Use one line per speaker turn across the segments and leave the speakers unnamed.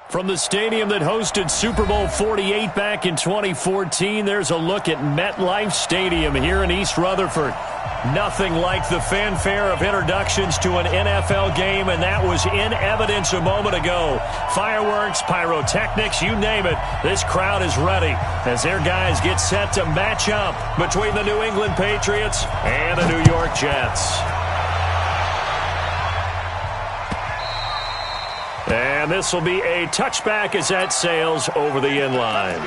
From the stadium that hosted Super Bowl 48 back in 2014, there's a look at MetLife Stadium here in East Rutherford. Nothing like the fanfare of introductions to an NFL game, and that was in evidence a moment ago. Fireworks, pyrotechnics, you name it. This crowd is ready as their guys get set to match up between the New England Patriots and the New York Jets. And this will be a touchback as that sails over the end line.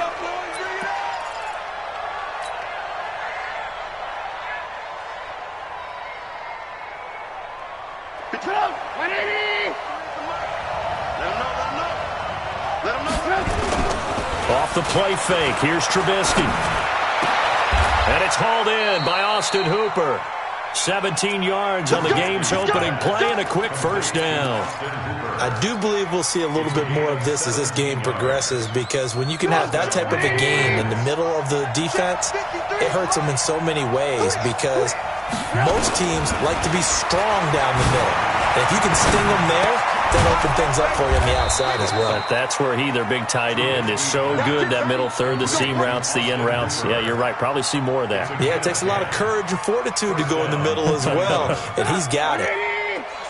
Off the play fake, here's Trubisky. And it's hauled in by Austin Hooper. 17 yards on the game's opening play and a quick first down.
I do believe we'll see a little bit more of this as this game progresses, because when you can have that type of a game in the middle of the defense, it hurts them in so many ways, because most teams like to be strong down the middle. And if you can sting them there, that'll open things up for you on the outside as well.
But that's where their big tight end, is so good, that middle third, the seam routes, the in routes. Yeah, you're right. Probably see more of that.
Yeah, it takes a lot of courage and fortitude to go in the middle as well, and he's got it.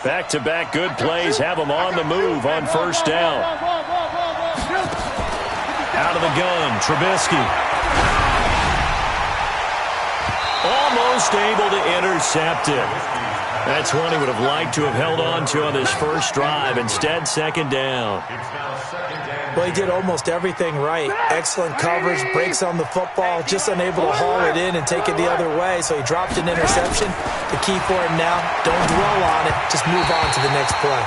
Back-to-back good plays have him on the move on first down. Out of the gun, Trubisky. Almost able to intercept it. That's one he would have liked to have held on to on this first drive. Instead, second down.
Well, he did almost everything right. Excellent coverage, breaks on the football, just unable to haul it in and take it the other way. So he dropped an interception. The key for him now, don't dwell on it. Just move on to the next play.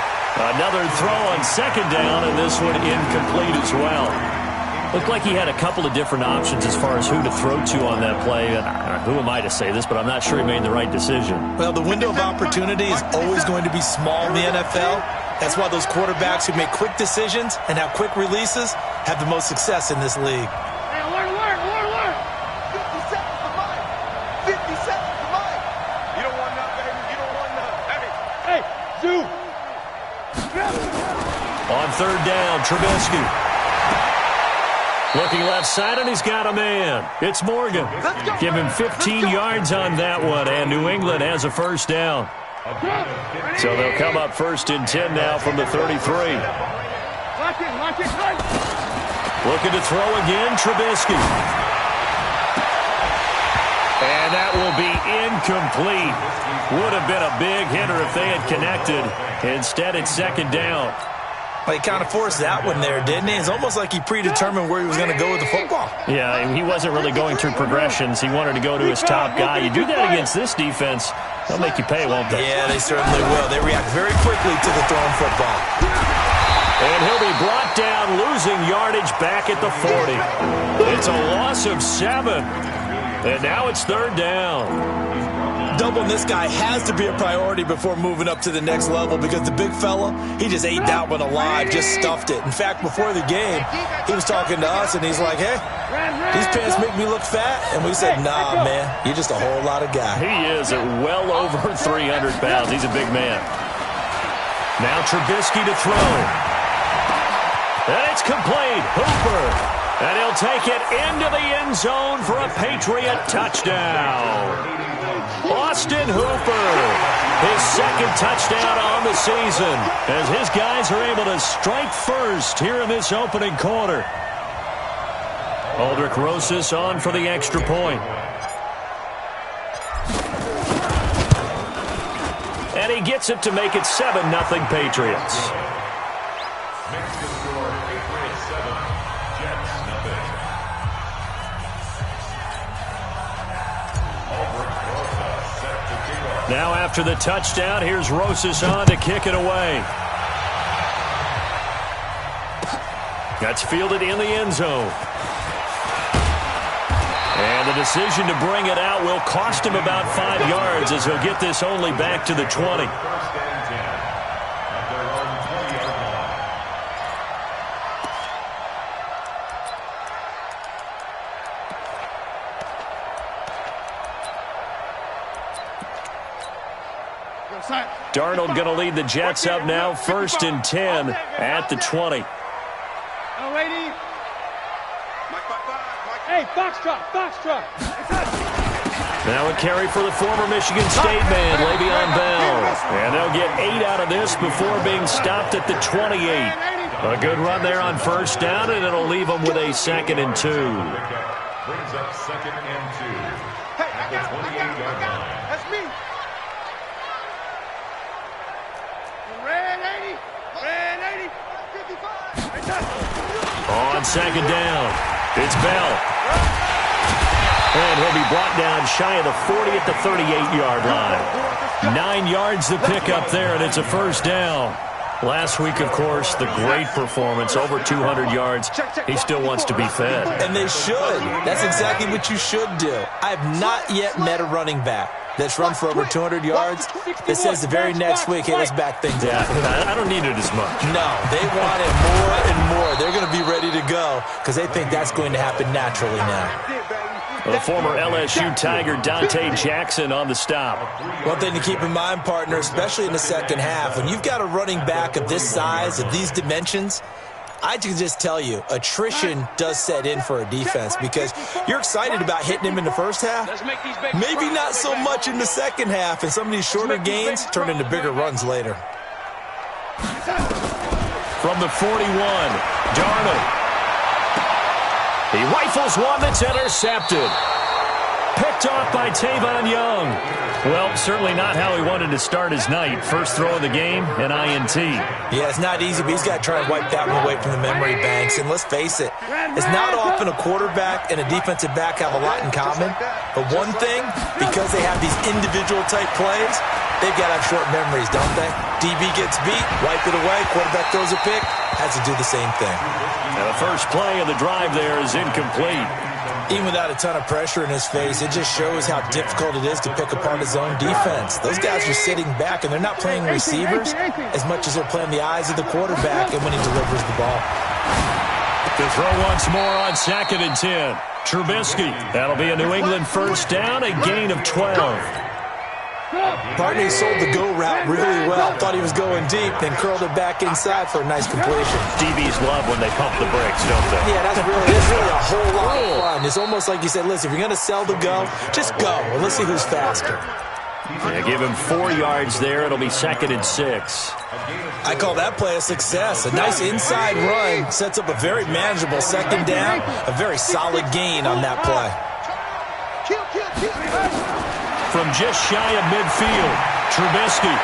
Another throw on second down, and this one incomplete as well. Looked like he had a couple of different options as far as who to throw to on that play. Who am I to say this, but I'm not sure he made the right decision.
Well, the window of opportunity is always going to be small in the NFL. That's why those quarterbacks who make quick decisions and have quick releases have the most success in this league.
Hey, alert. 50 seconds to mine. 50 seconds to mine. You don't want none, baby. You don't want none. Hey, Zoo.
On third down, Trubisky. Looking left side, and he's got a man. It's Morgan. Give him 15 yards on that one, and New England has a first down. So they'll come up first and 10 now from the 33. Looking to throw again, Trubisky. And that will be incomplete. Would have been a big hitter if they had connected. Instead, it's second down.
Well, he kind of forced that one there, didn't he? It's almost like he predetermined where he was going to go with the football.
Yeah, he wasn't really going through progressions. He wanted to go to his top guy. You do that against this defense, they'll make you pay, won't they?
Yeah, they certainly will. They react very quickly to the thrown football.
And he'll be brought down, losing yardage back at the 40. It's a loss of 7. And now it's third down.
Doubling this guy has to be a priority before moving up to the next level, because the big fella, he just ate that one alive, just stuffed it. In fact, before the game, he was talking to us, and he's like, hey, these pants make me look fat. And we said, nah, man, you're just a whole lot of guy.
He is at well over 300 pounds. He's a big man. Now Trubisky to throw. And it's complete. Hooper. And he'll take it into the end zone for a Patriot touchdown. Austin Hooper, his second touchdown on the season, as his guys are able to strike first here in this opening quarter. Aldrick Rosas on for the extra point. And he gets it to make it 7-0 Patriots. Now after the touchdown, here's Rosas on to kick it away. That's fielded in the end zone. And the decision to bring it out will cost him about 5 yards, as he'll get this only back to the 20. Darnold going to lead the Jets up now, 1st and 10 at the 20.
Lady. Mike,
Hey, Foxtrot.
Now a carry for the former Michigan State man, Le'Veon Bell. And they'll get 8 out of this before being stopped at the 28. A good run there on first down, and it'll leave them with a 2nd and 2.
Brings up 2nd and 2.
Hey, I got it. That's me. Red 80. 55.
On 2nd down, it's Bell. And he'll be brought down shy of the 40 at the 38-yard line. 9 yards to pick up there, and it's a first down. Last week, of course, the great performance, over 200 yards. He still wants to be fed.
And they should. That's exactly what you should do. I have not yet met a running back that's run for over 200 yards that says the very next week, hey, let's back things up.
Yeah, I don't need it as much.
No, they want it more and more. They're going to be ready to go because they think that's going to happen naturally now.
The former LSU Tiger Dante Jackson on the stop.
One thing to keep in mind, partner, especially in the second half, when you've got a running back of this size, of these dimensions, I can just tell you, attrition does set in for a defense because you're excited about hitting him in the first half. Maybe not so much in the second half, and some of these shorter gains turn into bigger runs later.
From the 41, Darnold. He rifles one that's intercepted. Picked off by Tavon Young. Well, certainly not how he wanted to start his night. First throw of the game, an INT.
Yeah, it's not easy, but he's got to try and wipe that one away from the memory banks. And let's face it, it's not often a quarterback and a defensive back have a lot in common. But one thing, because they have these individual type plays, they've got to have short memories, don't they? DB gets beat, wipe it away, quarterback throws a pick, has to do the same thing.
And the first play of the drive there is incomplete.
Even without a ton of pressure in his face, it just shows how difficult it is to pick apart his own defense. Those guys are sitting back, and they're not playing receivers as much as they're playing the eyes of the quarterback and when he delivers the ball.
To throw once more on 2nd and 10. Trubisky. That'll be a New England first down, a gain of 12.
Partner sold the go route really well. Thought he was going deep, then curled it back inside for a nice completion.
DBs love when they pump the brakes, don't they?
Yeah, that's really a whole lot of fun. It's almost like you said, listen, if you're going to sell the go, just go, and let's see who's faster.
Yeah, give him 4 yards there. It'll be 2nd and 6.
I call that play a success. A nice inside run sets up a very manageable second down, a very solid gain on that play.
From just shy of midfield, Trubisky.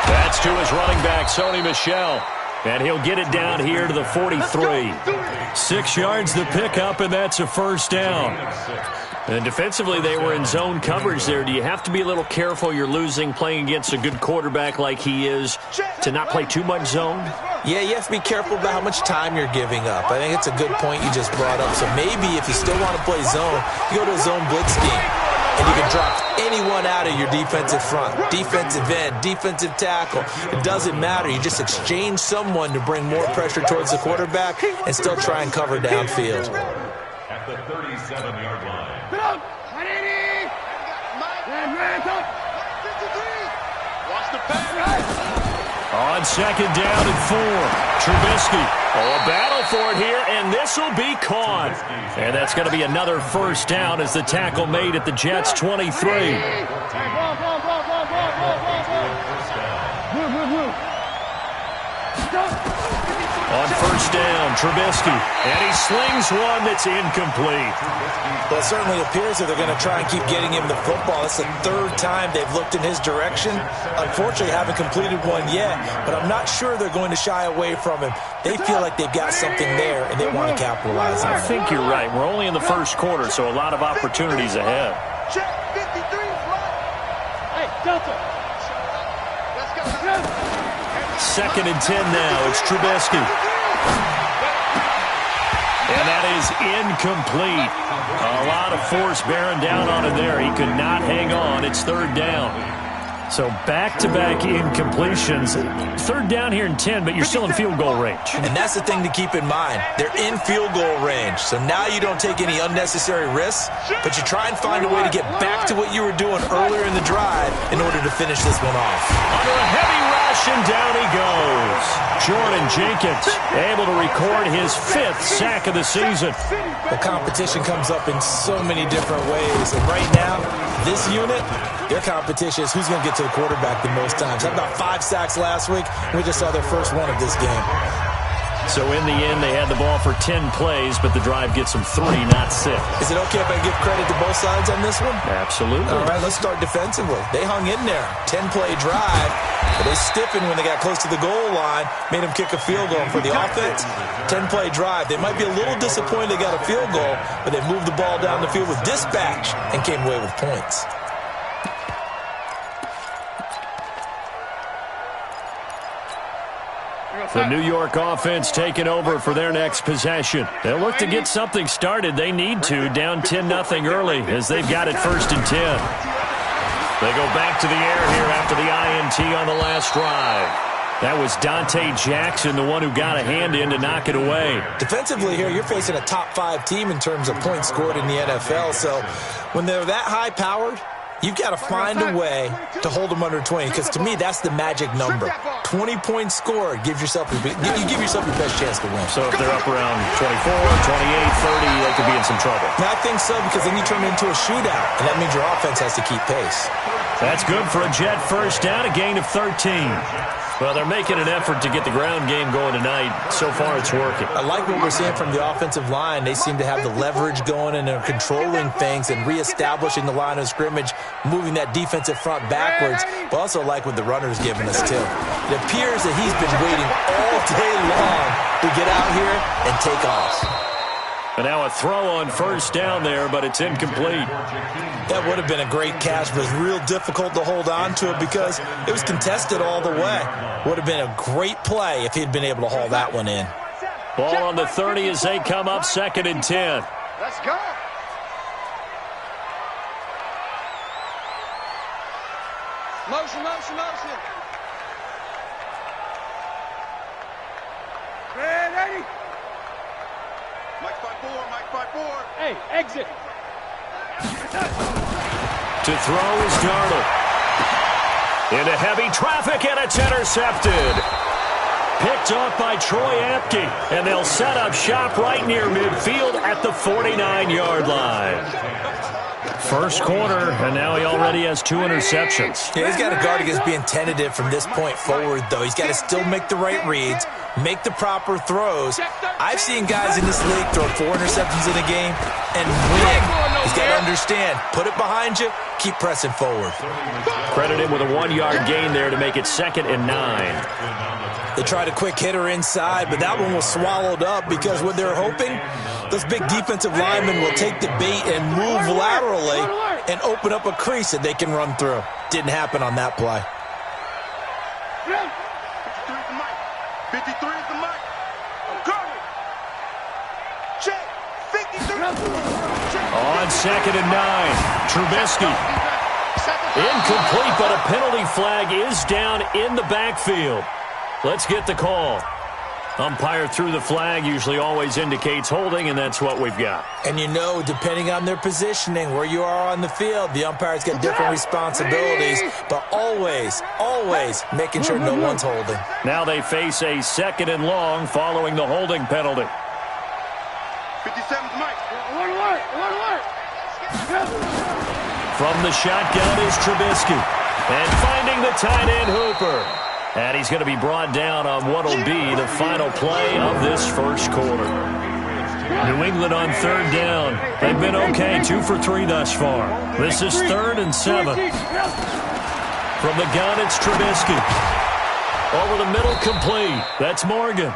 That's to his running back, Sony Michel. And he'll get it down here to the 43. 6 yards to pick up, and that's a first down. And defensively, they were in zone coverage there. Do you have to be a little careful you're losing playing against a good quarterback like he is to not play too much zone?
Yeah, you have to be careful about how much time you're giving up. I think it's a good point you just brought up. So maybe if you still want to play zone, you go to a zone blitz scheme. And you can drop anyone out of your defensive front, defensive end, defensive tackle. It doesn't matter. You just exchange someone to bring more pressure towards the quarterback and still try and cover downfield.
At the 37-yard line.
On 2nd down and 4, Trubisky. Oh, a battle for it here, and this will be caught. And that's going to be another first down as the tackle made at the Jets' 23. On first down, Trubisky, and he slings one that's incomplete.
Well, it certainly appears that they're going to try and keep getting him the football. It's the 3rd time they've looked in his direction. Unfortunately, haven't completed one yet, but I'm not sure they're going to shy away from him. They feel like they've got something there, and they want to capitalize on it.
I think you're right. We're only in the first quarter, so a lot of opportunities ahead.
Check 53 flat.
Hey, Delta.
Let's go.
2nd and 10 now. It's Trubisky. And that is incomplete. A lot of force bearing down on him there. He could not hang on. It's 3rd down. So back-to-back incompletions. 3rd down here in 10, but you're still in field goal range.
And that's the thing to keep in mind. They're in field goal range. So now you don't take any unnecessary risks, but you try and find a way to get back to what you were doing earlier in the drive in order to finish this one off.
Under a heavy rush. rush, and down he goes. Jordan Jenkins able to record his 5th sack of the season.
The competition comes up in so many different ways. And right now, this unit, their competition is who's going to get to the quarterback the most times. Had about 5 sacks last week. We just saw their first one of this game.
So in the end, they had the ball for 10 plays, but the drive gets them 3, not 6.
Is it okay if I give credit to both sides on this one?
Absolutely.
All right, let's start defensively. They hung in there. 10-play drive, but they stiffened when they got close to the goal line, made them kick a field goal. For the offense, 10-play drive. They might be a little disappointed they got a field goal, but they moved the ball down the field with dispatch and came away with points.
The New York offense taking over for their next possession. They'll look to get something started. They need to, down 10-0 early, as they've got it 1st and 10. They go back to the air here after the INT on the last drive. That was Dante Jackson, the one who got a hand in to knock it away.
Defensively here, you're facing a top 5 team in terms of points scored in the NFL. So when they're that high-powered, you've got to find a way to hold them under 20, because to me, that's the magic number. 20 points scored gives yourself you give yourself your best chance to win.
So if they're up around 24, 28, 30, they could be in some trouble.
Now, I think so, because then you turn it into a shootout, and that means your offense has to keep pace.
That's good for a Jet first down, a gain of 13. Well, they're making an effort to get the ground game going tonight. So far, it's working.
I like what we're seeing from the offensive line. They seem to have the leverage going, and they're controlling things and reestablishing the line of scrimmage, moving that defensive front backwards, but also like what the runner's giving us, too. It appears that he's been waiting all day long to get out here and take off.
And now a throw on first down there, but it's incomplete.
That would have been a great catch, but it was real difficult to hold on to it because it was contested all the way. Would have been a great play if he'd been able to haul that one in.
Ball on the 30 as they come up 2nd and 10.
Let's go. Motion, motion, motion. Ready. Mike 5-4, Mike 5-4.
Hey, exit.
To throw is Darnold. Into heavy traffic, and it's intercepted. Picked off by Troy Apke, and they'll set up shop right near midfield at the 49-yard line. First quarter, and now he already has 2 interceptions.
Yeah, he's got to guard against being tentative from this point forward, though. He's got to still make the right reads, make the proper throws. I've seen guys in this league throw 4 interceptions in a game and win. He's got to understand, put it behind you, keep pressing forward.
Credit him with a 1-yard gain there to make it 2nd and 9.
They tried a quick hitter inside, but that one was swallowed up because what they're hoping, those big defensive linemen will take the bait and move laterally and open up a crease that they can run through. Didn't happen on that play.
53 is the mic. I'm coming. Check. 53.
On 2nd and 9, Trubisky. Incomplete, but a penalty flag is down in the backfield. Let's get the call. Umpire threw the flag, usually always indicates holding, and that's what we've got.
And you know, depending on their positioning, where you are on the field, the umpire's got different responsibilities, but always, always making sure no one's holding.
Now they face a 2nd and long following the holding penalty.
57's Mike.
Alert, alert, alert, alert.
From the shotgun is Trubisky. And finding the tight end Hooper. And he's going to be brought down on what will be the final play of this first quarter. New England on 3rd down. They've been okay, 2 for 3 thus far. This is 3rd and 7. From the gun, it's Trubisky. Over the middle, complete. That's Morgan.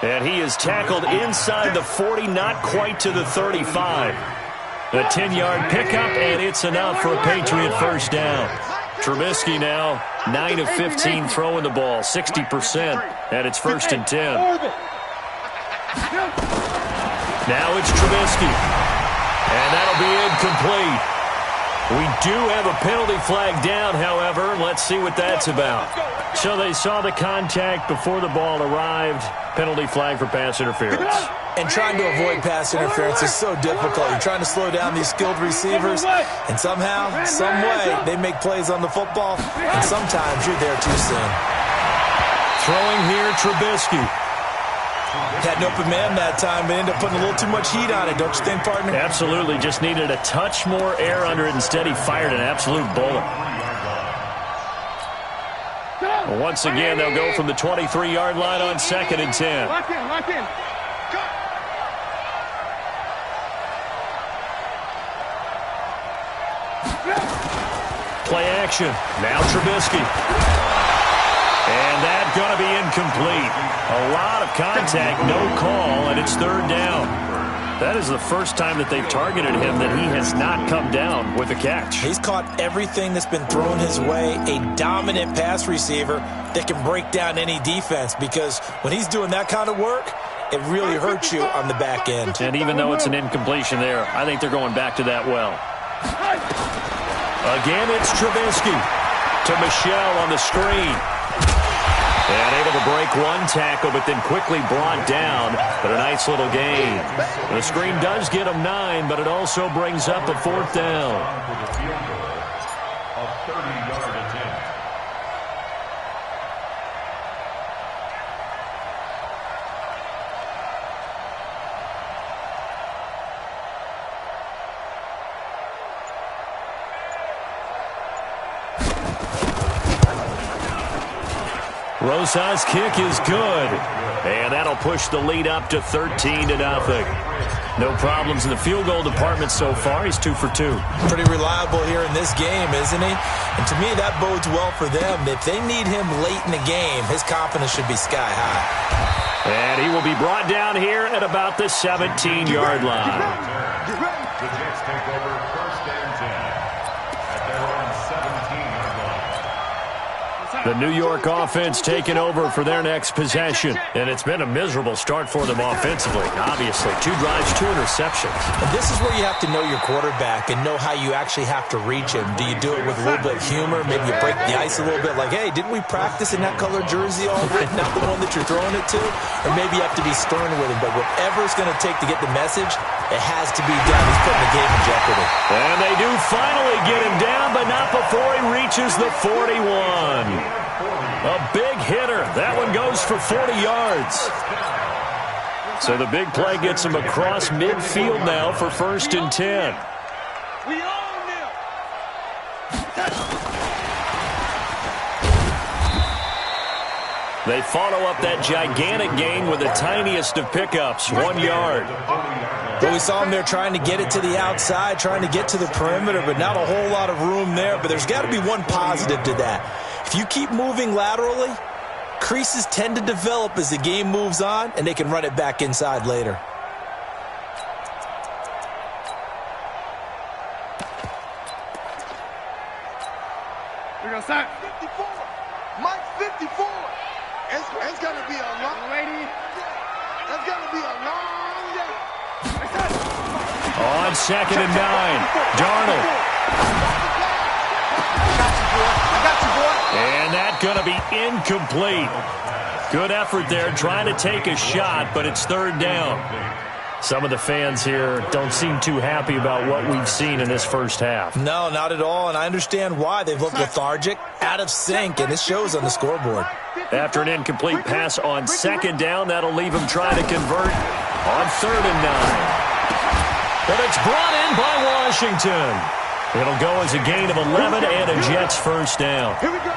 And he is tackled inside the 40, not quite to the 35. A 10-yard pickup, and it's enough for a Patriot first down. Trubisky now 9 of 15 throwing the ball, 60%, and it's 1st and 10. Now it's Trubisky, and that'll be incomplete. We do have a penalty flag down, however. Let's see what that's about. So they saw the contact before the ball arrived. Penalty flag for pass interference.
And trying to avoid pass interference is so difficult. You're trying to slow down these skilled receivers, and somehow, some way, they make plays on the football, and sometimes you're there too soon.
Throwing here, Trubisky.
Had an open man that time, but ended up putting a little too much heat on it, don't you think, partner?
Absolutely. Just needed a touch more air under it. Instead, he fired an absolute bullet. Well, once again, they'll go from the 23-yard line on 2nd and 10.
Lock in, lock in.
Play action. Now Trubisky. And that's going to be incomplete. A lot of contact, no call, and it's 3rd down. That is the first time that they've targeted him that he has not come down with a catch.
He's caught everything that's been thrown his way, a dominant pass receiver that can break down any defense, because when he's doing that kind of work, it really hurts you on the back end.
And even though it's an incompletion there, I think they're going back to that well. Again, it's Trubisky to Michel on the screen. And able to break one tackle, but then quickly brought down. But a nice little gain. The screen does get him 9, but it also brings up a 4th down.
For the field goal, a 30-yard attempt.
Rosa's kick is good. And that'll push the lead up to 13-0. No problems in the field goal department so far. He's 2 for 2.
Pretty reliable here in this game, isn't he? And to me, that bodes well for them. If they need him late in the game, his confidence should be sky high.
And he will be brought down here at about the 17-yard line.
The Jets take over 1st and 10 at their own 17-yard line.
The New York offense taking over for their next possession. And it's been a miserable start for them offensively, obviously. 2 drives, 2 interceptions.
And this is where you have to know your quarterback and know how you actually have to reach him. Do you do it with a little bit of humor? Maybe you break the ice a little bit like, hey, didn't we practice in that color jersey all night? Not the one that you're throwing it to? Or maybe you have to be stern with him. But whatever it's going to take to get the message, it has to be done. He's putting the game in jeopardy.
And they do finally get him down, but not before he reaches the 41. A big hitter. That one goes for 40 yards. So the big play gets him across midfield now for 1st and 10.
We own them.
They follow up that gigantic gain with the tiniest of pickups, 1 yard.
Well, we saw him there trying to get it to the outside, trying to get to the perimeter, but not a whole lot of room there. But there's got to be one positive to that. If you keep moving laterally, creases tend to develop as the game moves on, and they can run it back inside later.
We're going to start.
54. Mike 54. It's going to be a long
Lady.
It's going to be a long day.
On 2nd and 9, Darnold. And that's going to be incomplete. Good effort there trying to take a shot, but it's 3rd down. Some of the fans here don't seem too happy about what we've seen in this first half.
No, not at all, and I understand why. They've looked lethargic, out of sync, and it shows on the scoreboard.
After an incomplete pass on 2nd down, that'll leave him trying to convert on 3rd and 9. But it's brought in by Washington. It'll go as a gain of 11 and a Jets 1st down.
Here we go.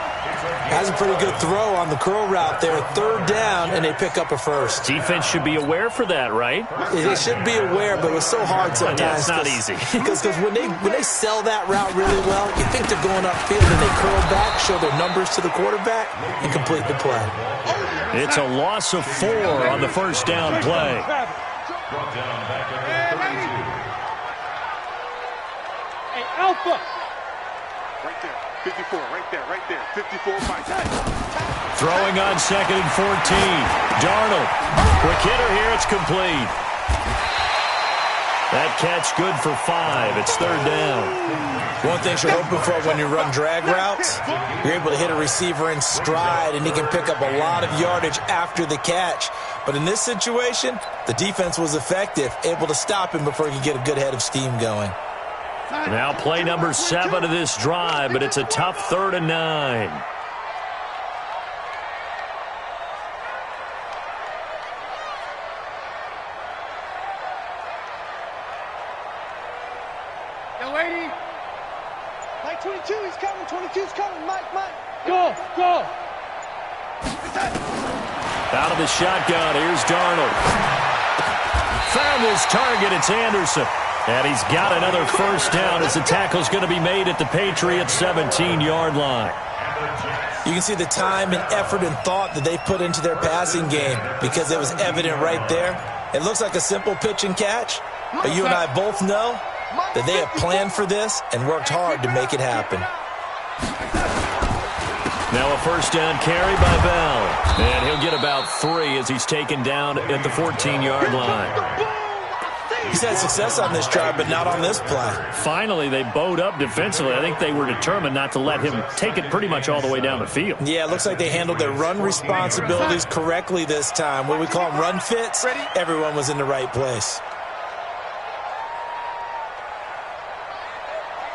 Has a pretty good throw on the curl route there. 3rd down, and they pick up a 1st.
Defense should be aware for that, right?
They should be aware, but it's so hard sometimes.
Yeah, it's not easy.
Because when they sell that route really well, you think they're going upfield and they curl back, show their numbers to the quarterback, and complete the play.
It's a loss of 4 on the 1st down play.
Brought down back at the 32.
Hey, Alpha.
Right there. 54. Right there. 54. Mike.
Throwing on 2nd and 14. Darnold. Quick hitter here. It's complete. That catch good for 5. It's 3rd down.
One thing you're hoping for when you run drag routes, you're able to hit a receiver in stride, and he can pick up a lot of yardage after the catch. But in this situation, the defense was effective, able to stop him before he could get a good head of steam going.
Now play number 7 of this drive, but it's a tough 3rd and 9.
lady.
Mike 22, he's coming. 22's coming. Mike.
Go.
Out of the shotgun, here's Darnold. Found his target, it's Anderson. And he's got another first down as the tackle's going to be made at the Patriots' 17-yard line.
You can see the time and effort and thought that they put into their passing game because it was evident right there. It looks like a simple pitch and catch, but you and I both know that they have planned for this and worked hard to make it happen.
Now a first down carry by Bell. And he'll get about 3 as he's taken down at the 14-yard line.
He's had success on this drive, but not on this play.
Finally, they bowed up defensively. I think they were determined not to let him take it pretty much all the way down the field.
Yeah, it looks like they handled their run responsibilities correctly this time. What we call them run fits, everyone was in the right place.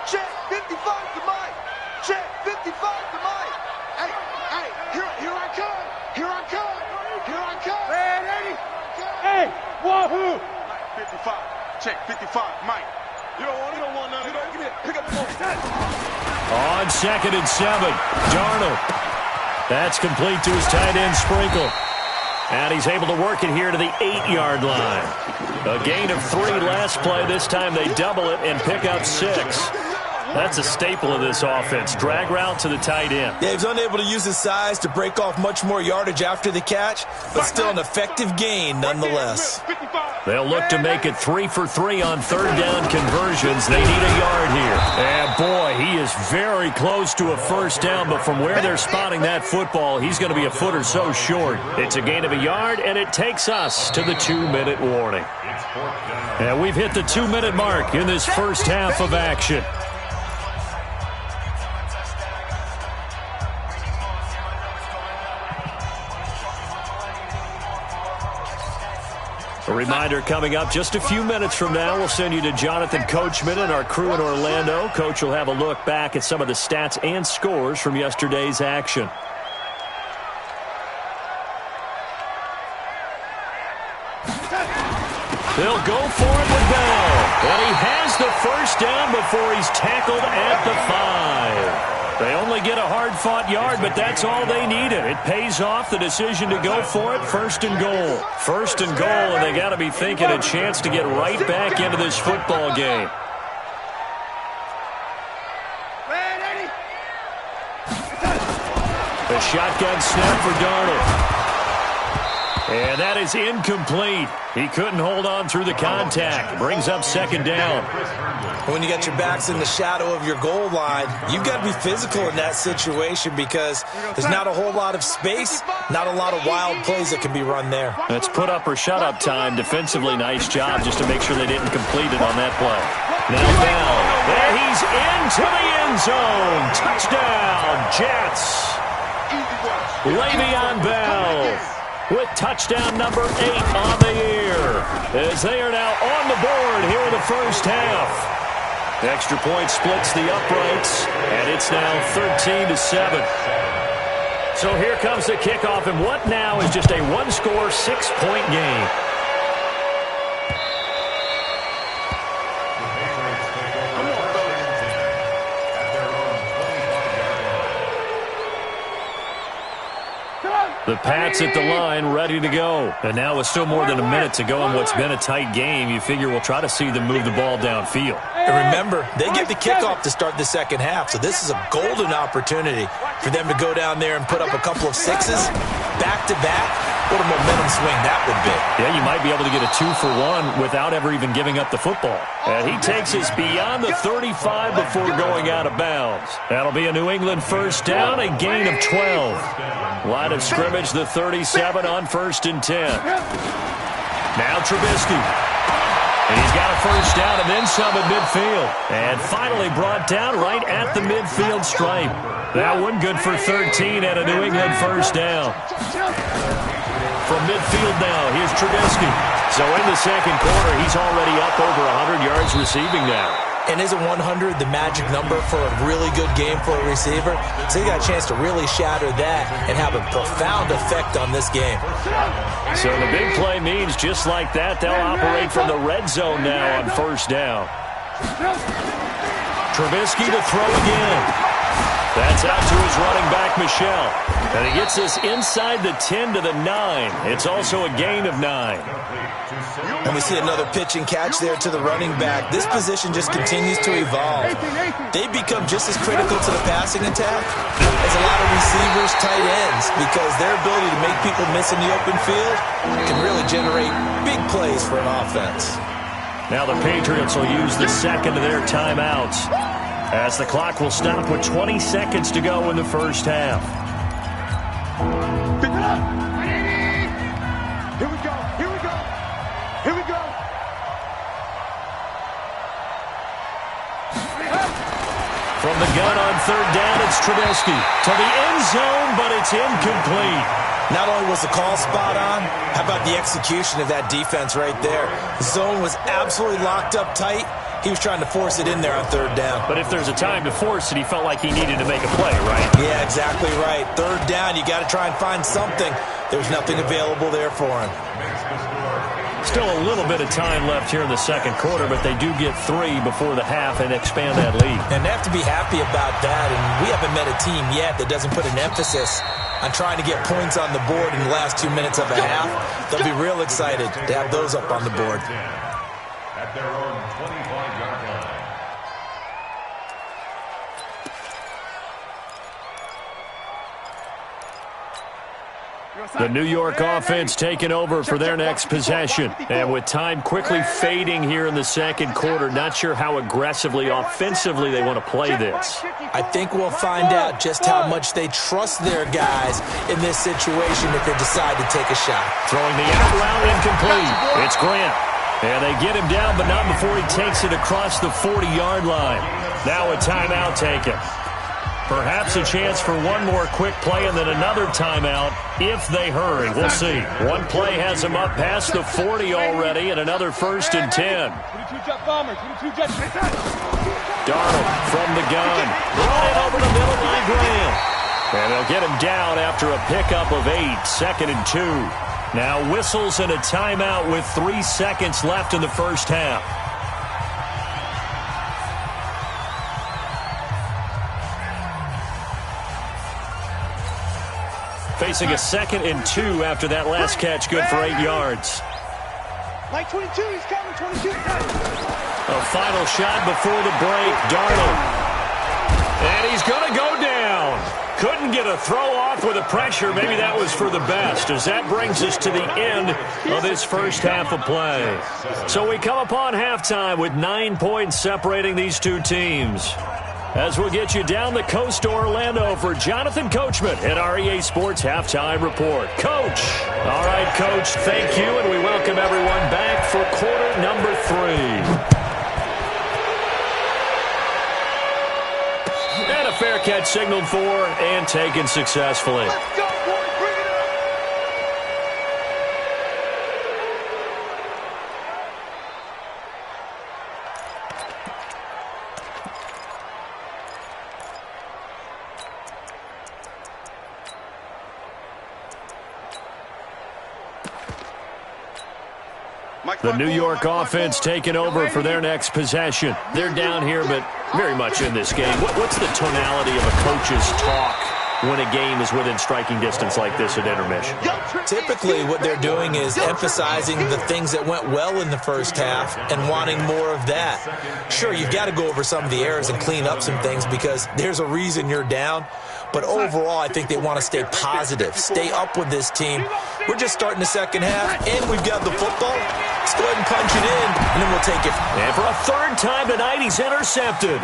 Check 55 to Mike. Check 55 to Mike. Hey, here I come.
Ready? Hey, wahoo!
55. Check 55, Mike. You don't want none of that. Give me it. Pick up the ball.
On 2nd and 7, Darnold. That's complete to his tight end, Sprinkle. And he's able to work it here to the 8-yard line. A gain of 3 last play. This time they double it and pick up 6. That's a staple of this offense. Drag route to the tight end.
Yeah, he was unable to use his size to break off much more yardage after the catch, but still an effective gain nonetheless.
They'll look to make it 3 for 3 on 3rd down conversions. They need a yard here. And boy, he is very close to a first down, but from where they're spotting that football, he's going to be a foot or so short. It's a gain of a yard, and it takes us to the 2-minute warning. And we've hit the 2-minute mark in this first half of action. A reminder coming up just a few minutes from now, we'll send you to Jonathan Coachman and our crew in Orlando. Coach will have a look back at some of the stats and scores from yesterday's action. They'll go for it with Bell. And he has the first down before he's tackled at the 5. They only get a hard-fought yard, but that's all they needed. It pays off the decision to go for it. 1st and goal. 1st and goal, and they got to be thinking a chance to get right back into this football game. The shotgun snap for Darnold. And that is incomplete. He couldn't hold on through the contact. Brings up 2nd down.
When you got your backs in the shadow of your goal line, you've got to be physical in that situation because there's not a whole lot of space, not a lot of wild plays that can be run there.
That's put up or shut up time. Defensively, nice job just to make sure they didn't complete it on that play. Now Bell. There he's into the end zone. Touchdown, Jets. Le'Veon Bell with touchdown number 8 on the year, as they are now on the board here in the first half. Extra point splits the uprights, and it's now 13-7. So here comes the kickoff, and what now is just a one-score, 6-point game. The Pats at the line, ready to go. And now with still more than a minute to go in what's been a tight game, you figure we'll try to see them move the ball downfield.
And remember, they get the kickoff to start the second half, so this is a golden opportunity for them to go down there and put up a couple of 6s back-to-back. What a momentum swing that would be.
Yeah, you might be able to get a 2-for-1 without ever even giving up the football. And he takes us beyond the 35 before going out of bounds. That'll be a New England first down, a gain of 12. Line of scrimmage, the 37 on 1st and 10. Now Trubisky. And he's got a first down and then some at midfield. And finally brought down right at the midfield stripe. That one good for 13 and a New England first down. From midfield now, here's Trubisky. So in the second quarter, he's already up over 100 yards receiving now.
And isn't 100 the magic number for a really good game for a receiver? So he got a chance to really shatter that and have a profound effect on this game.
So the big play means just like that, they'll operate from the red zone now on first down. Trubisky to throw again. That's out to his running back, Michel. And he gets this inside the 10 to the 9. It's also a gain of 9.
And we see another pitch and catch there to the running back. This position just continues to evolve. They become just as critical to the passing attack as a lot of receivers, tight ends, because their ability to make people miss in the open field can really generate big plays for an offense.
Now the Patriots will use the second of their timeouts, as the clock will stop with 20 seconds to go in the first half.
Pick it up. Here we go. Here we go. Here we go.
From the gun on third down, it's Trubisky to the end zone, but it's incomplete.
Not only was the call spot on, how about the execution of that defense right there? The zone was absolutely locked up tight. He was trying to force it in there on third down.
But if there's a time to force it, he felt like he needed to make a play, right?
Yeah, exactly right. Third down, you got to try and find something. There's nothing available there for him.
Still a little bit of time left here in the second quarter, but they do get 3 before the half and expand that lead.
And they have to be happy about that, and we haven't met a team yet that doesn't put an emphasis on trying to get points on the board in the last 2 minutes of a half. They'll be real excited to have those up on the board.
At their own 25-yard line.
The New York offense taking over for their next possession. And with time quickly fading here in the second quarter, not sure how aggressively, offensively they want to play this.
I think we'll find out just how much they trust their guys in this situation if they decide to take a shot.
Throwing the out route incomplete. It's Grant. And they get him down, but not before he takes it across the 40-yard line. Now a timeout taken. Perhaps a chance for one more quick play and then another timeout if they hurry. We'll see. One play has them up past the 40 already and another 1st and 10. Darnold from the gun. Right over the middle by Graham. And they'll get him down after a pickup of 8. 2nd and 2. Now whistles and a timeout with 3 seconds left in the first half. Facing a 2nd and 2 after that last catch, good for 8 yards.
Like 22, he's coming, 22.
A final shot before the break, Darnold. And he's going to go down. Couldn't get a throw off with the pressure. Maybe that was for the best, as that brings us to the end of this first half of play. So we come upon halftime with 9 points separating these two teams. As we'll get you down the coast to Orlando for Jonathan Coachman at our EA Sports Halftime Report. Coach. All right, Coach, thank you, and we welcome everyone back for quarter number 3. And a fair catch signaled for and taken successfully.
Let's go, boys. Bring it up.
The New York offense taking over for their next possession. They're down here, but very much in this game. What's the tonality of a coach's talk when a game is within striking distance like this at intermission?
Typically, what they're doing is emphasizing the things that went well in the first half and wanting more of that. Sure, you've got to go over some of the errors and clean up some things because there's a reason you're down. But overall, I think they want to stay positive, stay up with this team. We're just starting the second half, and we've got the football. Let's go ahead and punch it in, and then we'll take it.
And for a 3rd time tonight, he's intercepted.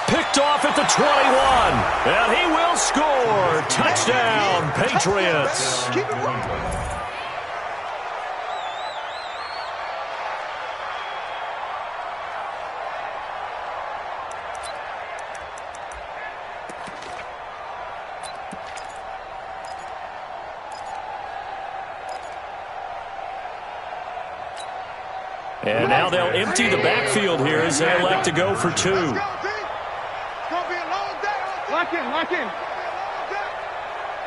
Picked off at the 21, and he will score. Touchdown, Patriots.
Keep it rolling.
And now they'll empty the backfield here as they elect to go for 2.
It's gonna be a long day.
Lock in, lock in.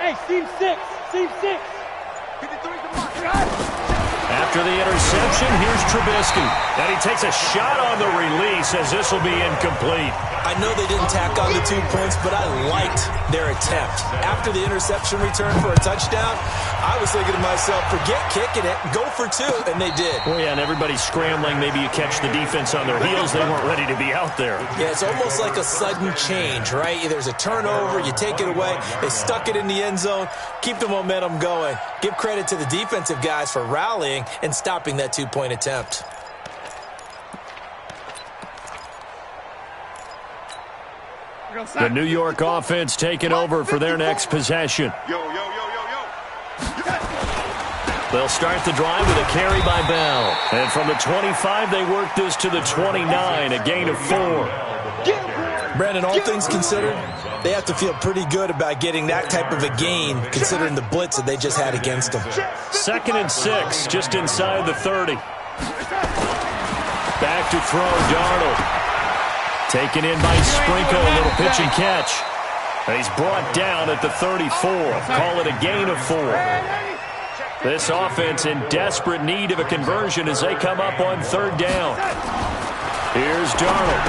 Hey, seam 6, seam 6.
53's the mark.
After the interception, here's Trubisky. And he takes a shot on the release as this will be incomplete.
I know they didn't tack on the 2 points, but I liked their attempt. After the interception return for a touchdown, I was thinking to myself, forget kicking it, go for 2, and they did.
Well, yeah, and everybody's scrambling. Maybe you catch the defense on their heels. They weren't ready to be out there.
Yeah, it's almost like a sudden change, right? There's a turnover, you take it away, they stuck it in the end zone, keep the momentum going. Give credit to the defensive guys for rallying and stopping that 2-point attempt.
The New York offense taking over for their next possession. They'll start the drive with a carry by Bell. And from the 25, they work this to the 29, a gain of 4.
Brandon, all things considered, they have to feel pretty good about getting that type of a gain, considering the blitz that they just had against them.
2nd and 6, just inside the 30. Back to throw, Darnold. Taken in by Sprinkle, a little pitch and catch. And he's brought down at the 34. Call it a gain of 4. This offense in desperate need of a conversion as they come up on 3rd down. Here's Darnold.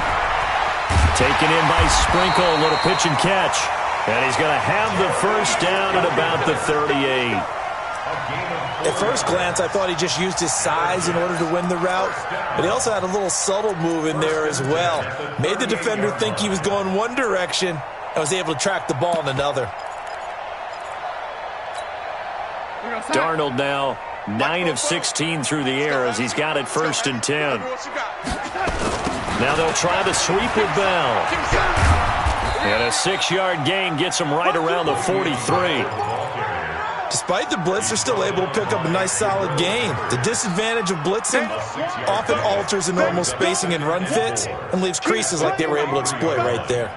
Taken in by Sprinkle, a little pitch and catch. And he's going to have the 1st down at about the 38.
At first glance, I thought he just used his size in order to win the route, but he also had a little subtle move in there as well. Made the defender think he was going one direction and was able to track the ball in another.
Darnold now 9 of 16 through the air as he's got it 1st and 10. Now they'll try the sweep with Bell. And a 6-yard gain gets him right around the 43.
Despite the blitz, they're still able to pick up a nice solid gain. The disadvantage of blitzing often alters the normal spacing and run fits and leaves creases like they were able to exploit right there.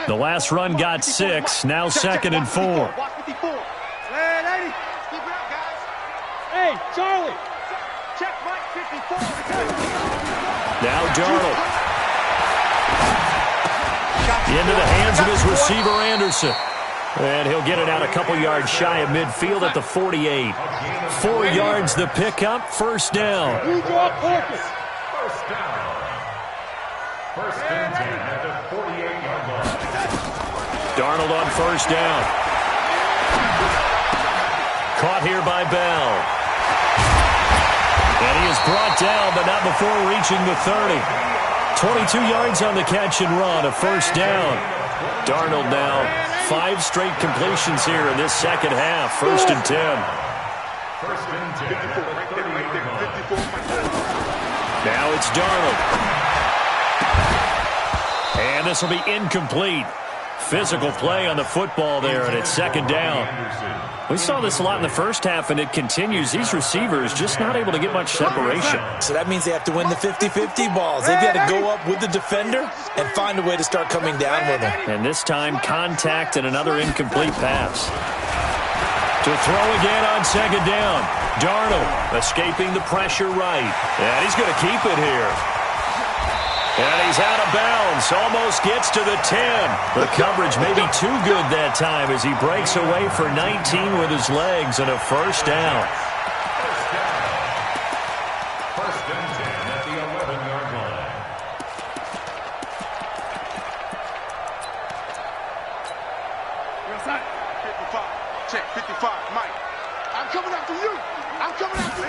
The last run got 6, now 2nd and 4.
Hey, Charlie.
Check Mike 54.
Now Darnold. Into the hands of his receiver, Anderson. And he'll get it out a couple yards shy of midfield at the 48. 4 yards the pickup, 1st down.
You draw focus.
1st down. 1st and 10 at the 48-yard line.
Darnold on 1st down. Caught here by Bell. And he is brought down, but not before reaching the 30. 22 yards on the catch and run, a 1st down. Darnold now 5 straight completions here in this 2nd half, 1st and 10.
1st and 10.
Now it's Darnold. And this will be incomplete. Physical play on the football there, and it's 2nd down. We saw this a lot in the 1st half, and it continues. These receivers just not able to get much separation.
So that means they have to win the 50-50 balls. They've got to go up with the defender and find a way to start coming down with them.
And this time, contact and another incomplete pass. To throw again on 2nd down. Darnold escaping the pressure right. And he's going to keep it here. And he's out of bounds. Almost gets to the 10. The coverage may be too good that time as he breaks away for 19 with his legs and a 1st down.
1st and 10 at the 11-yard line.
Check 55, Mike. I'm coming after you. I'm coming after you.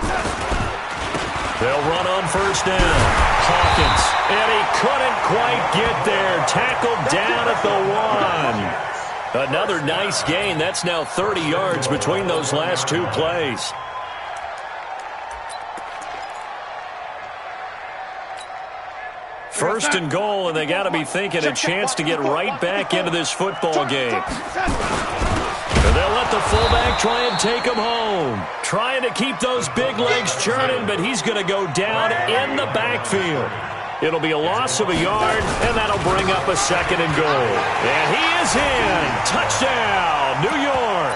They'll run on 1st down. Hawkins, and he couldn't quite get there. Tackled down at the 1. Another nice gain. That's now 30 yards between those last 2 plays. First and goal, and they got to be thinking a chance to get right back into this football game. They'll let the fullback try and take him home. Trying to keep those big legs churning, but he's going to go down in the backfield. It'll be a loss of a yard, and that'll bring up a 2nd and goal. And he is in. Touchdown, New York.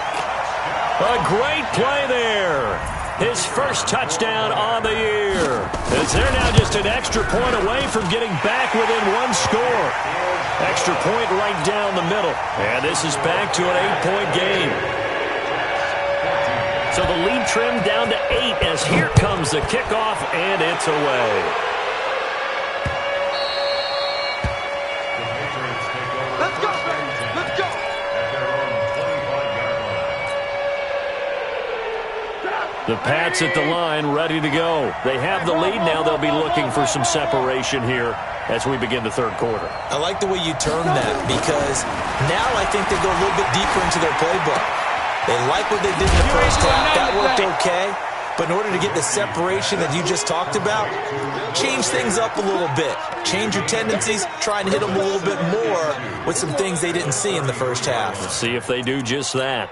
A great play there. his first touchdown on the year. As they're now just an extra point away from getting back within one score. Extra point right down the middle. And this is back to an 8-point game. So the lead trimmed down to 8 as here comes the kickoff, and it's away.
Let's go, baby. Let's go.
The Pats at the line, ready to go. They have the lead. Now they'll be looking for some separation here as we begin the third quarter.
I like the way you term that because now I think they go a little bit deeper into their playbook. They like what they did in the first half. That worked okay. But in order to get the separation that you just talked about, change things up a little bit. Change your tendencies. Try and hit them a little bit more with some things they didn't see in the first half.
Let's see if they do just that.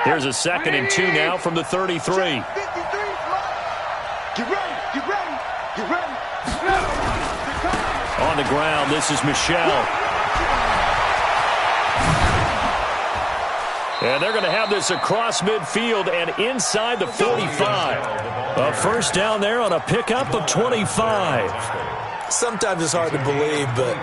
Here's a 2nd and 2 now from the 33.
53, get ready, get ready, get ready.
On the ground, this is Michelle. And they're going to have this across midfield and inside the 45. A first down there on a pickup of 25.
Sometimes it's hard to believe, but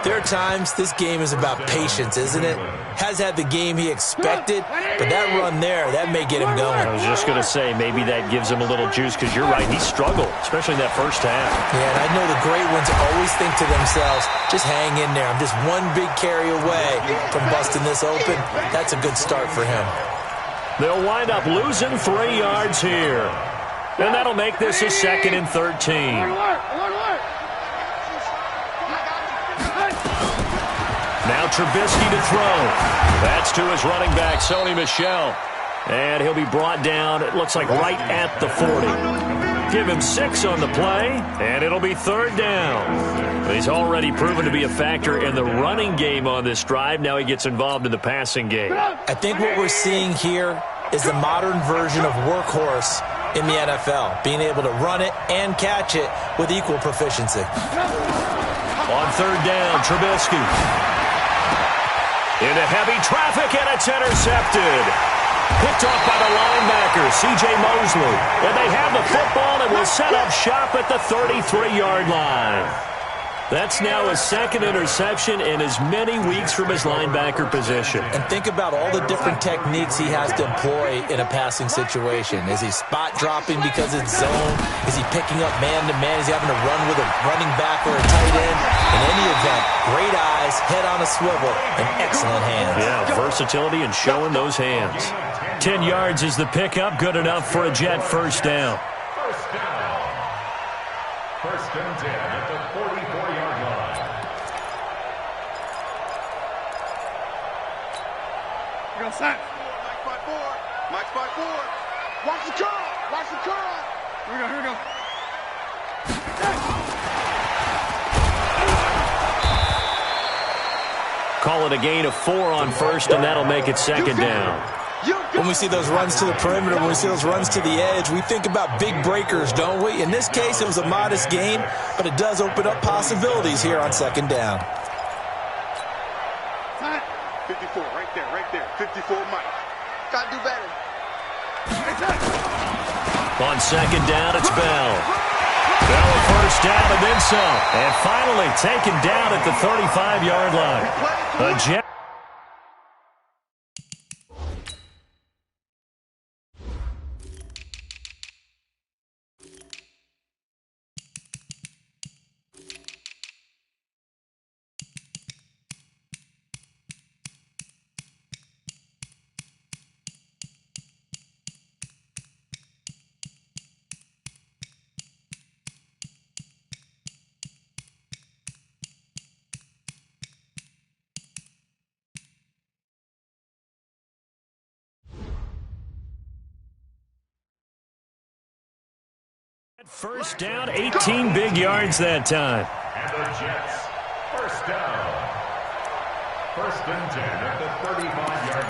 there are times this game is about patience, isn't it? Has had the game he expected, but that run there, that may get him going.
I was just going to say, maybe that gives him a little juice because you're right, he struggled, especially in that first half.
Yeah, and I know the great ones always think to themselves, just hang in there. I'm just one big carry away from busting this open. That's a good start for him.
They'll wind up losing 3 yards here. And that'll make this a 2nd and 13. Now Trubisky to throw. That's to his running back, Sony Michel. And he'll be brought down, it looks like right at the 40. Give him 6 on the play, and it'll be 3rd down. He's already proven to be a factor in the running game on this drive. Now he gets involved in the passing game.
I think what we're seeing here is the modern version of workhorse in the NFL, being able to run it and catch it with equal proficiency.
On 3rd down, Trubisky. Into heavy traffic, and it's intercepted. Picked off by the linebacker, C.J. Mosley. And they have the football and will set up shop at the 33-yard line. That's now his 2nd interception in as many weeks from his linebacker position.
And think about all the different techniques he has to employ in a passing situation. Is he spot dropping because it's zone? Is he picking up man-to-man? Is he having to run with a running back or a tight end? In any event, great eyes, head on a swivel, and excellent hands.
Yeah, versatility and showing those hands. 10 yards is the pickup, good enough for a Jet first down.
First down. 1st and 10 at the 44-yard line.
You're going to sack. Mike's by 4. Mike's by 4. Watch the curl. Watch the curl. Here we go. Here we go.
Call it a gain of 4 on 1st, and that'll make it 2nd down.
When we see those runs to the perimeter, when we see those runs to the edge, we think about big breakers, don't we? In this case, it was a modest game, but it does open up possibilities here on 2nd down.
54, right there. 54, Mike. Got to do better.
On 2nd down, it's Bell. Bell a first down and then some. And finally taken down at the 35-yard line. A Jet. First down, 18 big yards that time.
And the Jets, first down. 1st and 10 at the 35-yard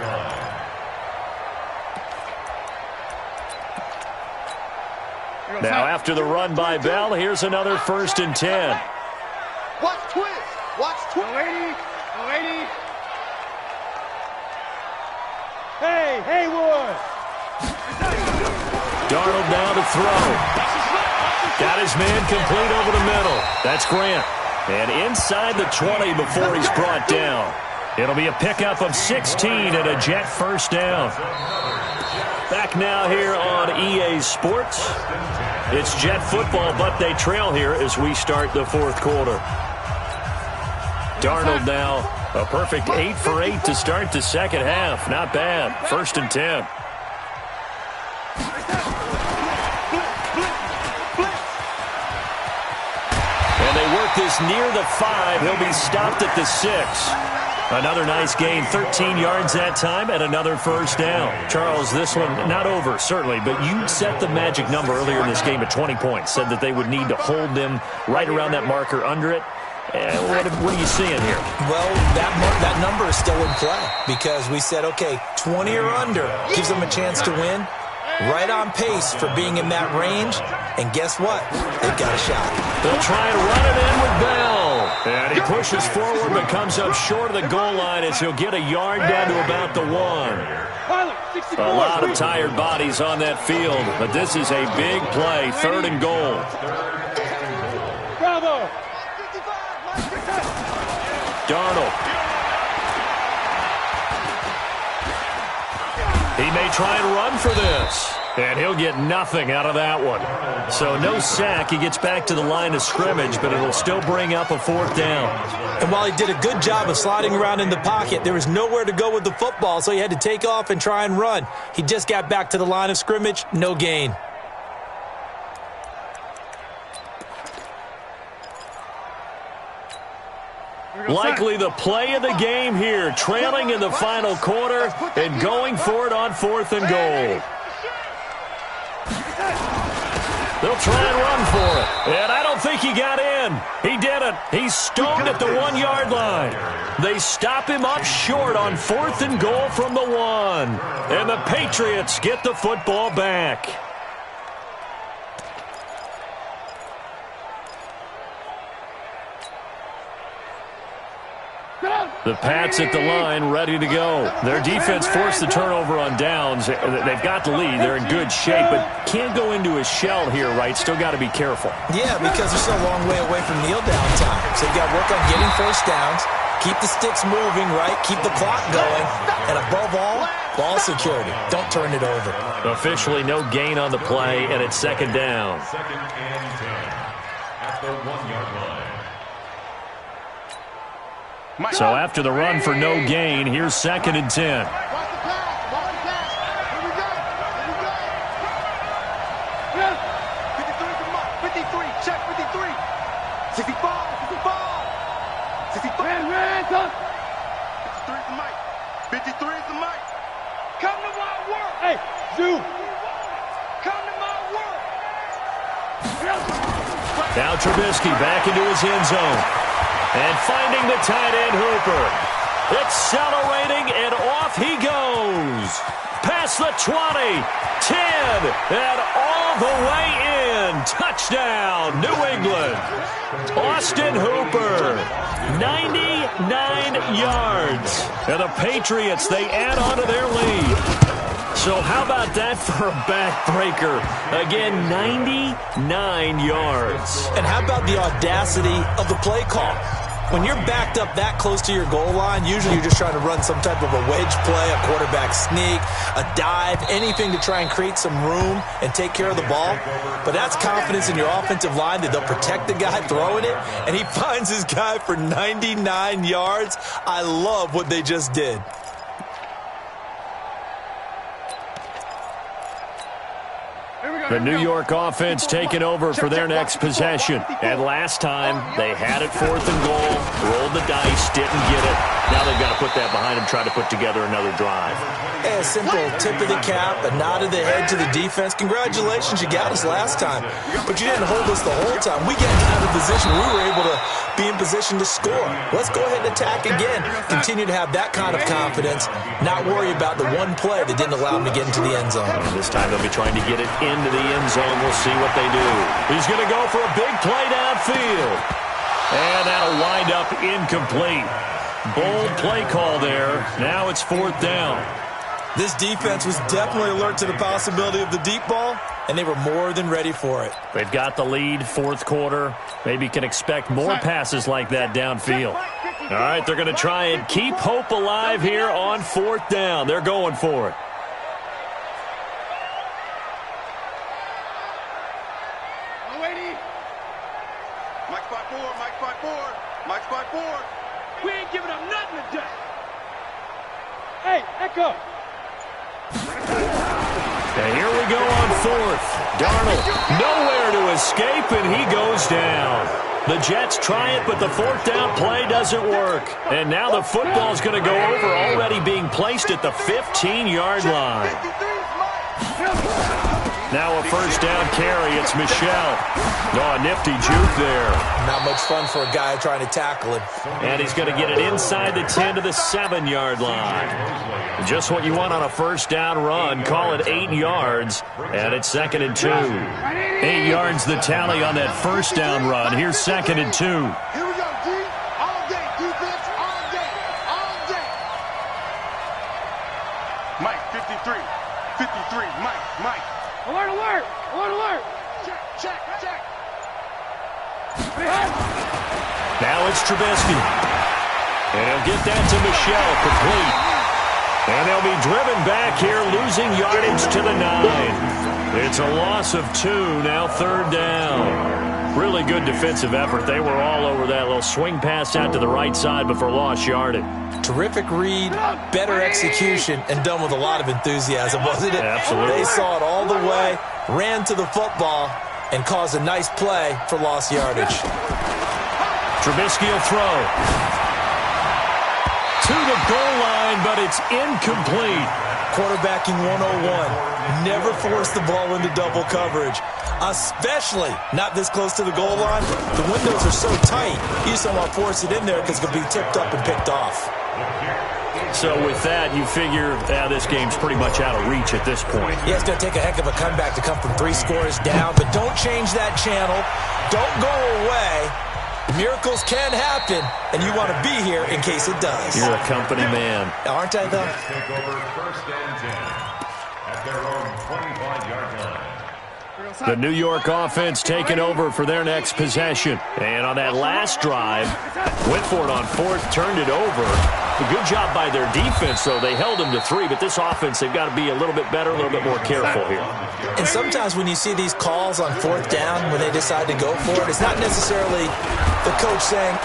line.
Now after the run by Bell, here's another 1st and 10.
Watch twist. Watch 20.
Lady. Hey, Haywood.
Darnold now to throw. Got his man complete over the middle. That's Grant. And inside the 20 before he's brought down. It'll be a pickup of 16 and a Jet first down. Back now here on EA Sports. It's Jet football, but they trail here as we start the fourth quarter. Darnold now, a perfect 8 for 8 to start the second half. Not bad. 1st and 10. And they work this near the 5. He'll be stopped at the 6. Another nice gain, 13 yards that time, and another first down. Charles, this one not over, certainly, but you set the magic number earlier in this game at 20 points. Said that they would need to hold them right around that marker under it. What are you seeing here?
Well, that number is still in play because we said, okay, 20 or under gives them a chance to win. Right on pace for being in that range. And guess what? They've got a shot.
They'll try and run it in with Bell. And he pushes forward but comes up short of the goal line as he'll get a yard down to about the 1. A lot of tired bodies on that field, but this is a big play, 3rd and goal.
Bravo.
Darnold. He may try and run for this, and he'll get nothing out of that one. So no sack. He gets back to the line of scrimmage, but it'll still bring up a 4th down.
And while he did a good job of sliding around in the pocket, there was nowhere to go with the football, so he had to take off and try and run. He just got back to the line of scrimmage, no gain.
Likely the play of the game here, trailing in the final quarter and going for it on 4th and goal. They'll try and run for it. And I don't think he got in. He didn't. He's stoned at the 1-yard line. They stop him up short on 4th and goal from the 1. And the Patriots get the football back. The Pats at the line, ready to go. Their defense forced the turnover on downs. They've got the lead. They're in good shape, but can't go into a shell here, right? Still got to be careful.
Yeah, because they're still a long way away from kneel down time. So they've got to work on getting first downs, keep the sticks moving, right? Keep the clock going. And above all, ball security. Don't turn it over.
Officially no gain on the play, and it's 2nd down.
2nd and 10 at the 1-yard line.
So after the run for no gain, here's 2nd and 10.
53, check 53. 65. 53 is the mic. 53 is the mic. Come to my work.
Hey, Zoo.
Come to my work.
Now Trubisky back into his end zone. And finding the tight end Hooper. Accelerating, and off he goes. Past the 20, 10, and all the way in. Touchdown, New England. Austin Hooper, 99 yards. And the Patriots, they add on to their lead. So how about that for a backbreaker? Again, 99 yards.
And how about the audacity of the play call? When you're backed up that close to your goal line, usually you're just trying to run some type of a wedge play, a quarterback sneak, a dive, anything to try and create some room and take care of the ball. But that's confidence in your offensive line that they'll protect the guy throwing it, and he finds his guy for 99 yards. I love what they just did.
The New York offense taking over for their next possession. And last time, they had it 4th and goal, rolled the dice, didn't get it. Now they've got to put that behind them, try to put together another drive.
A simple tip of the cap, a nod of the head to the defense. Congratulations, you got us last time. But you didn't hold us the whole time. We got out of position. We were able to be in position to score. Let's go ahead and attack again. Continue to have that kind of confidence, not worry about the one play that didn't allow them to get into the end zone.
And this time they'll be trying to get it into the end zone. We'll see what they do. He's going to go for a big play downfield. And that'll wind up incomplete. Bold play call there. Now it's 4th down.
This defense was definitely alert to the possibility of the deep ball, and they were more than ready for it.
They've got the lead, 4th quarter. Maybe can expect more passes like that downfield. All right, they're going to try and keep hope alive here on 4th down. They're going for it.
Mike spot 4, Mike spot 4, Mike spot 4. We ain't giving up nothing today.
Hey, Echo.
And here we go on 4th. Darnold nowhere to escape, and he goes down. The Jets try it, but the 4th down play doesn't work. And now the football's going to go over, already being placed at the 15-yard line. Now a 1st down carry. It's Michel. Oh, a nifty juke there.
Not much fun for a guy trying to tackle him.
And he's going to get it inside the 10 to the 7-yard line. Just what you want on a 1st down run. Call it 8 yards. And it's 2nd and 2. 8 yards the tally on that 1st down run. Here's 2nd and 2.
Here we go, D. All day, defense, all day, all day. Mike, 53. 53, Mike.
Alert, alert. Alert, alert.
Check.
Now it's Trubisky. And he'll get that to Michel, complete. And they'll be driven back here, losing yardage to the 9. It's a loss of 2, now 3rd down. Really good defensive effort. They were all over that little swing pass out to the right side before lost yardage.
Terrific read, better execution, and done with a lot of enthusiasm, wasn't it?
Absolutely.
They saw it all the way, ran to the football, and caused a nice play for lost yardage.
Trubisky will throw. To the goal line, but it's incomplete.
Quarterbacking 101. Never force the ball into double coverage, especially not this close to the goal line. The windows are so tight, you just don't want to force it in there because it's going to be tipped up and picked off.
So with that, you figure this game's pretty much out of reach at this point.
Yeah, it's going to take a heck of a comeback to come from 3 scores down, but don't change that channel. Don't go away. Miracles can happen, and you want to be here in case it does.
You're a company man.
Aren't I, though?
Take over 1st and 10 at their own 25-yard line.
The New York offense taking over for their next possession. And on that last drive, went for it on 4th, turned it over. A good job by their defense, though. They held them to 3, but this offense, they've got to be a little bit better, a little bit more careful here.
And sometimes when you see these calls on 4th down, when they decide to go for it, it's not necessarily the coach saying,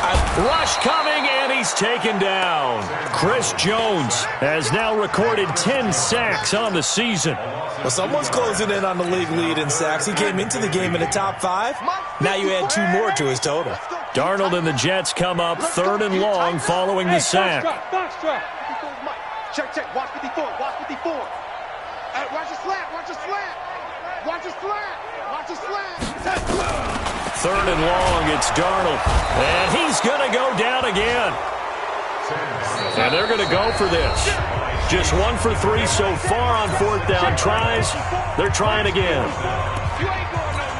rush coming, and he's taken down. Chris Jones has now recorded 10 sacks on the season.
Well, someone's closing in on the league lead in sacks. He came into the game in the top 5. Now you add 2 more to his total.
Darnold and the Jets come up 3rd and long following the sack.
Box trap.
Check. Watch 54. Hey, watch the slant. Watch the slant.
3rd and long, it's Darnold. And he's going to go down again. And they're going to go for this. Just 1 for 3 so far on 4th down tries. They're trying again.
You ain't going nowhere.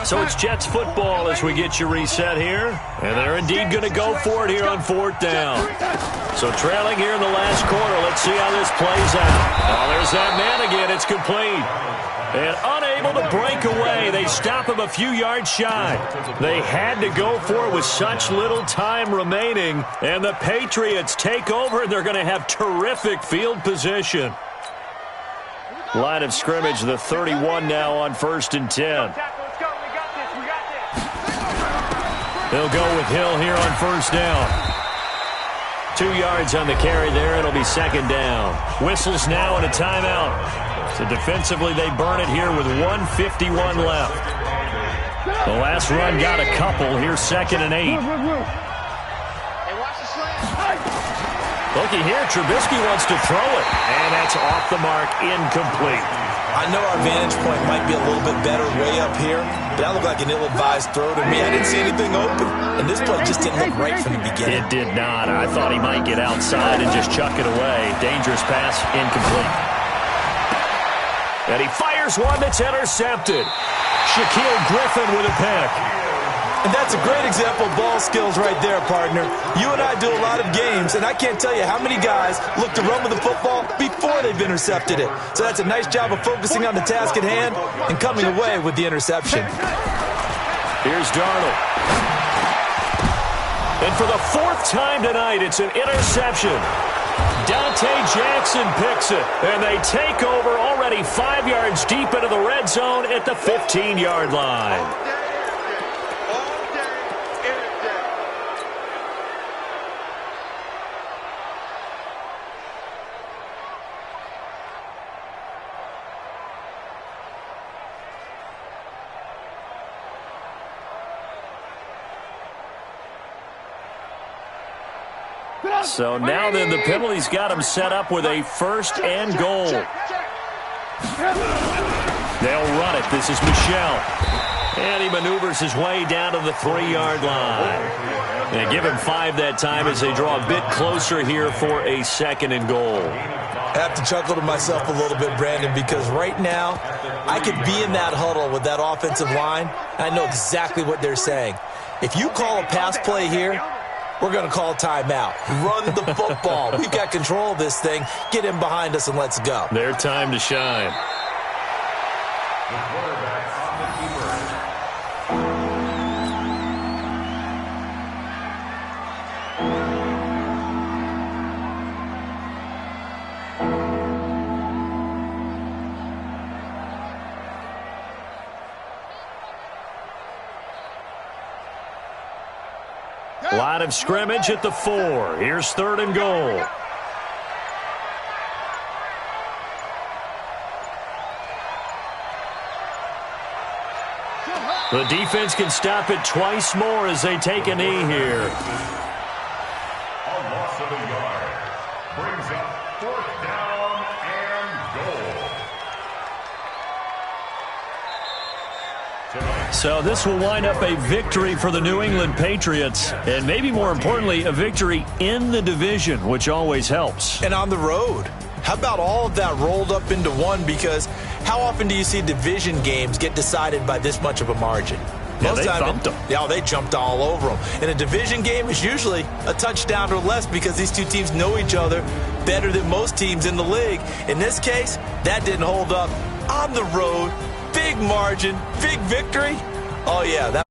So it's Jets football as we get you reset here. And they're indeed going to go for it here on 4th down. So trailing here in the last quarter. Let's see how this plays out. Oh, there's that man again. It's complete. And unable to break away. They stop him a few yards shy. They had to go for it with such little time remaining. And the Patriots take over, and they're going to have terrific field position. Line of scrimmage, the 31 now on 1st and 10. They'll go with Hill here on 1st down. 2 yards on the carry there. It'll be 2nd down. Whistles now and a timeout. So defensively, they burn it here with 1:51 left. The last run got a couple. Here's 2nd and 8. Looky here, Trubisky wants to throw it. And that's off the mark, incomplete.
I know our vantage point might be a little bit better way up here, but that looked like an ill-advised throw to me. I didn't see anything open, and this play just didn't look right from the beginning.
It did not. I thought he might get outside and just chuck it away. Dangerous pass, incomplete. And he fires one that's intercepted. Shaquille Griffin with a pick.
And that's a great example of ball skills right there, partner. You and I do a lot of games, and I can't tell you how many guys look to run with the football before they've intercepted it. So that's a nice job of focusing on the task at hand and coming away with the interception.
Here's Darnold. And for the fourth time tonight, it's an interception. Dante Jackson picks it, and they take over already 5 yards deep into the red zone at the 15-yard line. So now then the penalty's got him set up with a first and goal. They'll run it. This is Michel. And he maneuvers his way down to the 3-yard line. And give him 5 that time as they draw a bit closer here for a second and goal.
I have to chuckle to myself a little bit, Brandon, because right now I could be in that huddle with that offensive line, and I know exactly what they're saying. If you call a pass play here, we're going to call timeout. Run the football. We've got control of this thing. Get him behind us and let's go.
Their time to shine.
The quarterback on the keeper.
Line of scrimmage at the 4. Here's 3rd and goal. The defense can stop it twice more as they take a knee here.
A loss of a yard. Brings up 4th down and goal.
So this will wind up a victory for the New England Patriots, and maybe more importantly, a victory in the division, which always helps.
And on the road. How about all of that rolled up into one? Because how often do you see division games get decided by this much of a margin?
Most they thumped them.
Yeah, they jumped all over them. And a division game is usually a touchdown or less because these two teams know each other better than most teams in the league. In this case, that didn't hold up. On the road, big margin, big victory. Oh, yeah, that